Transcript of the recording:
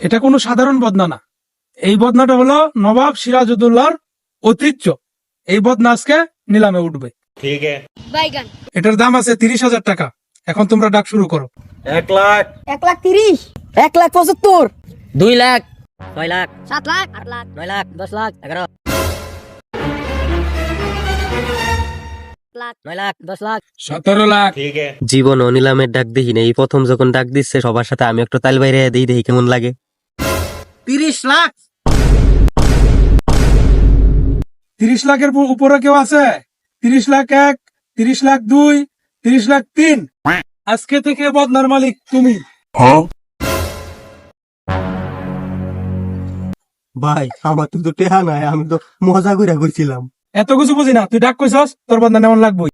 এটা কোনো সাধারণ বদনা না, এই বদনাটা হলো নবাব সিরাজউদ্দৌলার ঐতিহ্য। এই বদনা আজকে নিলামে উঠবে। ठीक है। এটার দাম আছে 30,000 টাকা। এখন তোমরা ডাক শুরু করো। 1 लाख। 1,30,000 1,75,000 2 লাখ 6 লাখ 7 লাখ 8 লাখ 9 লাখ 10 লাখ 11 লাখ 9 লাখ 10 লাখ 17 লাখ। ठीक है। জীবন ও নিলামের ডাক দেখি না, এই প্রথম যখন ডাক দিচ্ছে সবার সাথে আমি একটু তাল বাইরে দিই, দেখি কেমন লাগে। 30 লাখ 30 লাখের উপরে কেউ আছে? 30 লাখ 1, 30 লাখ 2, 30 লাখ 3। আজকে থেকে বদনার মালিক তুমি। ভাই আমার তো টেহা নাই, আমি তো মজা করে কইছিলাম। এত কিছু বুঝি না, তুই ডাক কইছস, তোর বদনা নেমন লাগবই।